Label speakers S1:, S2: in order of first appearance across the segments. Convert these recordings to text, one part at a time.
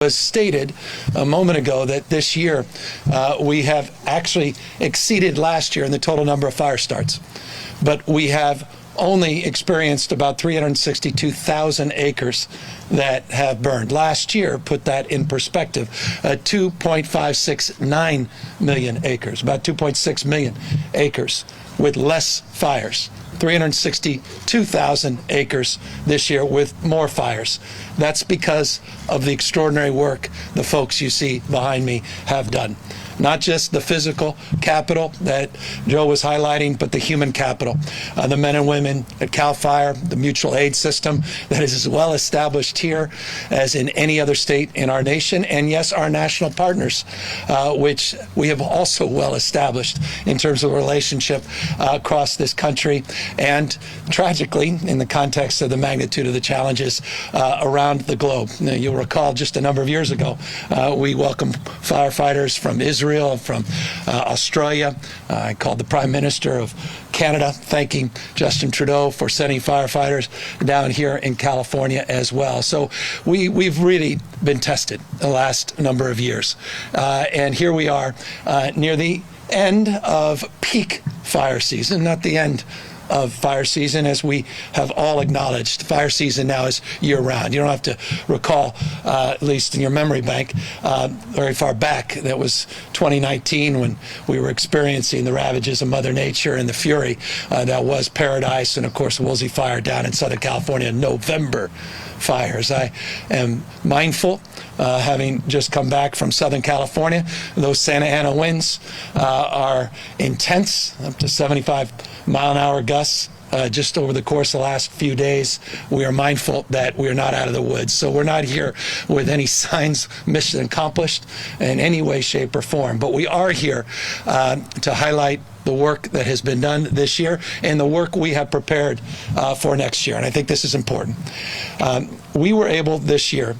S1: was stated a moment ago that this year we have actually exceeded last year in the total number of fire starts, but we have only experienced about 362,000 acres that have burned. Last year, put that in perspective, 2.569 million acres, about 2.6 million acres with less fires. 362,000 acres this year with more fires. That's because of the extraordinary work the folks you see behind me have done. Not just the physical capital that Joe was highlighting, but the human capital. The men and women at CAL FIRE, the mutual aid system that is as well established here as in any other state in our nation, and yes, our national partners, which we have also well established in terms of a relationship across this country, and tragically, in the context of the magnitude of the challenges around the globe. Now, you'll recall just a number of years ago, we welcomed firefighters from Israel, from Australia. I called the Prime Minister of Canada, thanking Justin Trudeau for sending firefighters down here in California as well. So we've really been tested the last number of years. And here we are near the end of peak fire season, not the end of fire season, as we have all acknowledged. Fire season now is year-round. You don't have to recall, at least in your memory bank, very far back. That was 2019 when we were experiencing the ravages of Mother Nature and the fury that was Paradise and, of course, Woolsey Fire down in Southern California, November fires. I am mindful, having just come back from Southern California, those Santa Ana winds are intense, up to 75-mile-an-hour gusts. Just over the course of the last few days, we are mindful that we are not out of the woods. So we're not here with any signs, mission accomplished in any way, shape, or form. But we are here to highlight the work that has been done this year and the work we have prepared for next year. And I think this is important. We were able this year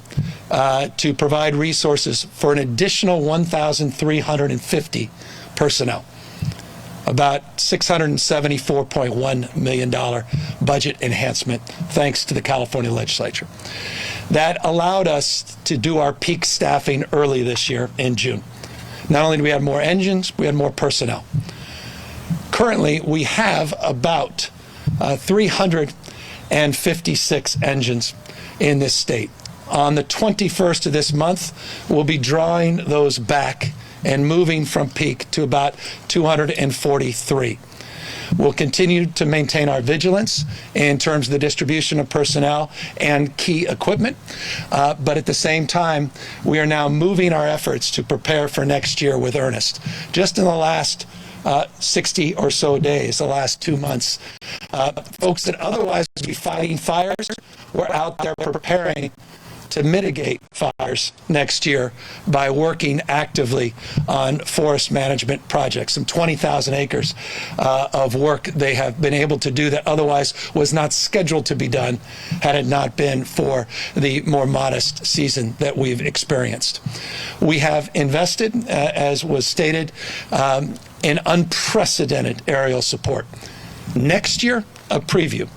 S1: to provide resources for an additional 1,350 personnel. About $674.1 million budget enhancement, thanks to the California legislature. That allowed us to do our peak staffing early this year in June. Not only do we have more engines, we had more personnel. Currently, we have about 356 engines in this state. On the 21st of this month, we'll be drawing those back and moving from peak to about 243. We'll continue to maintain our vigilance in terms of the distribution of personnel and key equipment, but at the same time, we are now moving our efforts to prepare for next year with earnest. Just in the last 60 or so days, the last 2 months, folks that otherwise would be fighting fires were out there preparing to mitigate fires next year by working actively on forest management projects. Some 20,000 acres of work they have been able to do that otherwise was not scheduled to be done had it not been for the more modest season that we've experienced. We have invested, as was stated, in unprecedented aerial support. Next year, a preview.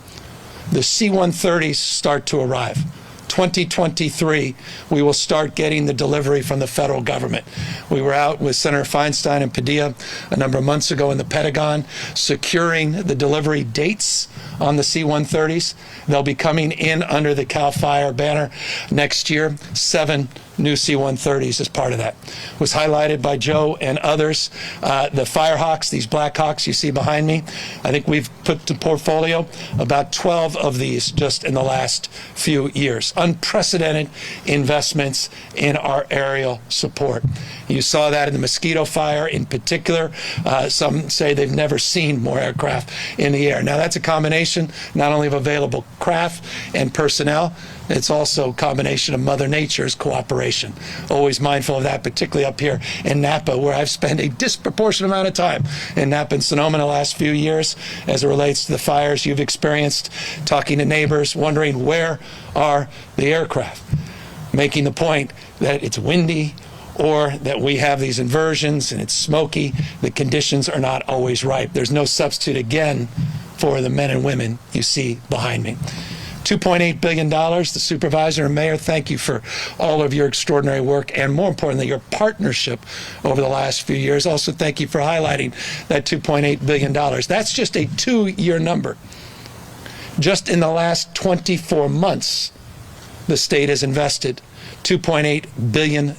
S1: The C-130s start to arrive. 2023, we will start getting the delivery from the federal government. We were out with Senator Feinstein and Padilla a number of months ago in the Pentagon, securing the delivery dates on the C-130s. They'll be coming in under the CAL FIRE banner next year. 7 new C-130s as part of that. It was highlighted by Joe and others. The Firehawks, these Black Hawks you see behind me, I think we've put to portfolio about 12 of these just in the last few years. Unprecedented investments in our aerial support. You saw that in the Mosquito Fire in particular. Some say they've never seen more aircraft in the air. Now that's a combination not only of available craft and personnel, it's also a combination of Mother Nature's cooperation. Always mindful of that, particularly up here in Napa, where I've spent a disproportionate amount of time in Napa and Sonoma in the last few years as it relates to the fires you've experienced, talking to neighbors, wondering where are the aircraft, making the point that it's windy or that we have these inversions and it's smoky. The conditions are not always right. There's no substitute, again, for the men and women you see behind me. $2.8 billion. The supervisor and mayor, thank you for all of your extraordinary work and, more importantly, your partnership over the last few years. Also, thank you for highlighting that $2.8 billion. That's just a 2-year number. Just in the last 24 months, the state has invested $2.8 billion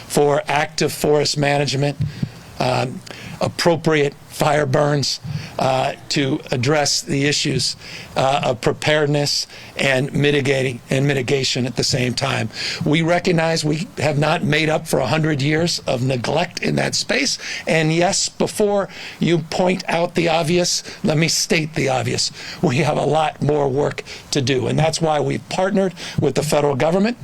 S1: for active forest management, appropriate fire burns, to address the issues of preparedness and mitigation at the same time. We recognize we have not made up for 100 years of neglect in that space. And yes, before you point out the obvious, let me state the obvious. We have a lot more work to do. And that's why we've partnered with the federal government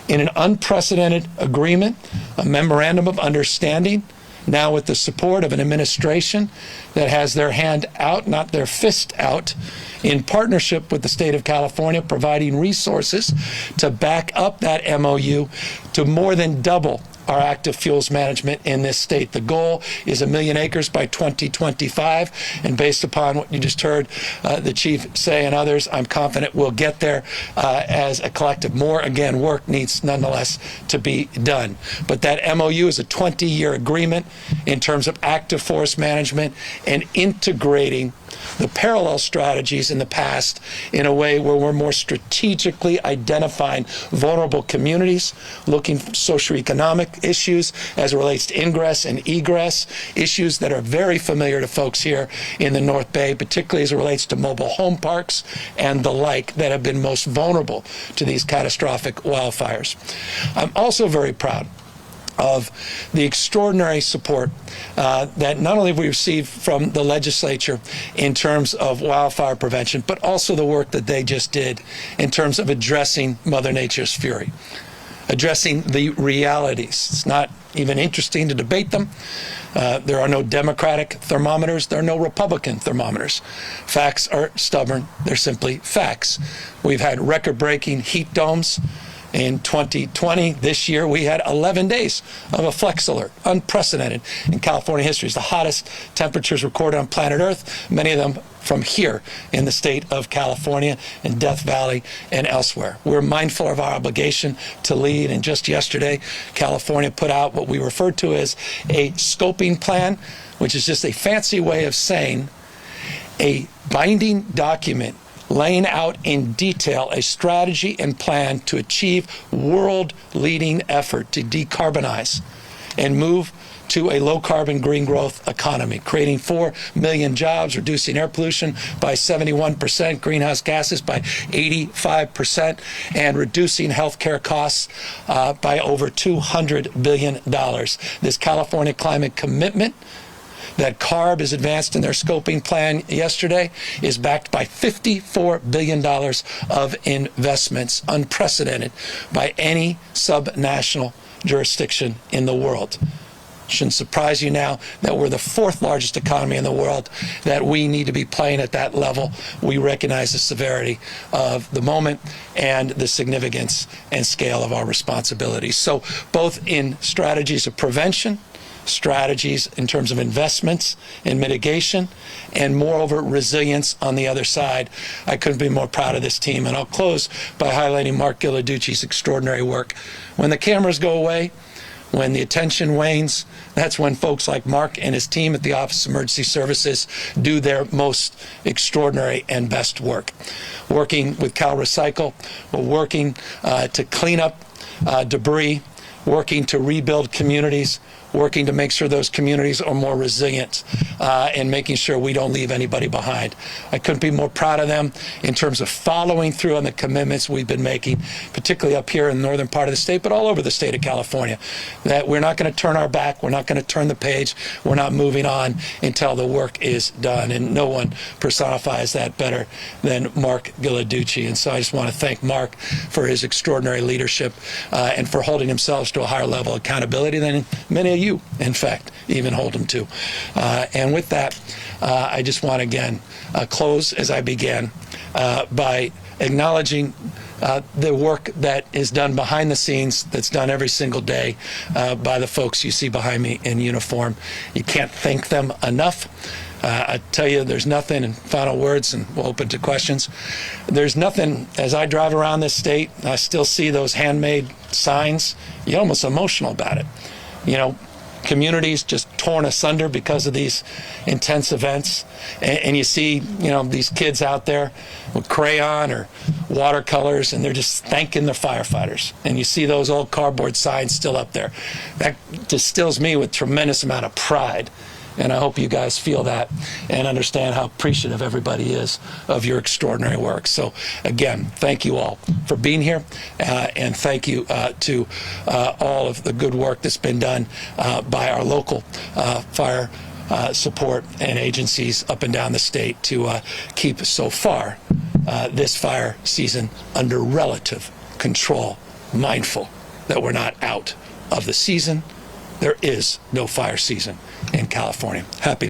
S1: in an unprecedented agreement, a memorandum of understanding, now with the support of an administration that has their hand out, not their fist out, in partnership with the state of California, providing resources to back up that MOU to more than double our active fuels management in this state. The goal is 1 million acres by 2025, and based upon what you just heard the chief say and others, I'm confident we'll get there as a collective. More, again, work needs nonetheless to be done. But that MOU is a 20-year agreement in terms of active forest management and integrating the parallel strategies in the past in a way where we're more strategically identifying vulnerable communities, looking for socioeconomic issues as it relates to ingress and egress, issues that are very familiar to folks here in the North Bay, particularly as it relates to mobile home parks and the like that have been most vulnerable to these catastrophic wildfires. I'm also very proud of the extraordinary support that not only have we received from the legislature in terms of wildfire prevention, but also the work that they just did in terms of addressing Mother Nature's fury, addressing the realities. It's not even interesting to debate them. There are no Democratic thermometers. There are no Republican thermometers. Facts are stubborn. They're simply facts. We've had record-breaking heat domes. In 2020, this year, we had 11 days of a flex alert, unprecedented in California history. It's the hottest temperatures recorded on planet Earth, many of them from here in the state of California, in Death Valley and elsewhere. We're mindful of our obligation to lead, and just yesterday, California put out what we refer to as a scoping plan, which is just a fancy way of saying a binding document laying out in detail a strategy and plan to achieve world-leading effort to decarbonize and move to a low-carbon green growth economy, creating 4 million jobs, reducing air pollution by 71%, greenhouse gases by 85%, and reducing healthcare costs by over $200 billion. This California climate commitment that CARB has advanced in their scoping plan yesterday is backed by $54 billion of investments, unprecedented by any subnational jurisdiction in the world. Shouldn't surprise you now that we're the 4th largest economy in the world, that we need to be playing at that level. We recognize the severity of the moment and the significance and scale of our responsibilities. So both in strategies of prevention, strategies in terms of investments in mitigation, and moreover resilience on the other side, I couldn't be more proud of this team. And I'll close by highlighting Mark Ghilarducci's extraordinary work. When the cameras go away, when the attention wanes, that's when folks like Mark and his team at the Office of Emergency Services do their most extraordinary and best work. Working with Cal Recycle, we're working to clean up debris, working to rebuild communities, working to make sure those communities are more resilient and making sure we don't leave anybody behind. I couldn't be more proud of them in terms of following through on the commitments we've been making, particularly up here in the northern part of the state, but all over the state of California, that we're not going to turn our back, we're not going to turn the page, we're not moving on until the work is done. And no one personifies that better than Mark Ghilarducci. And so I just want to thank Mark for his extraordinary leadership and for holding himself to a higher level of accountability than many of you, in fact, even hold him to. And with that, I just want to again close as I began by acknowledging the work that is done behind the scenes, that's done every single day by the folks you see behind me in uniform. You can't thank them enough. I tell you, there's nothing, in final words, and we'll open to questions, there's nothing, as I drive around this state, I still see those handmade signs, you're almost emotional about it. You know, communities just torn asunder because of these intense events, and you see, you know, these kids out there with crayon or watercolors, and they're just thanking their firefighters, and you see those old cardboard signs still up there. That distills me with tremendous amount of pride, and I hope you guys feel that and understand how appreciative everybody is of your extraordinary work. So again, thank you all for being here, and thank you to all of the good work that's been done by our local fire support and agencies up and down the state to keep so far this fire season under relative control, mindful that we're not out of the season. There is no fire season in California. Happy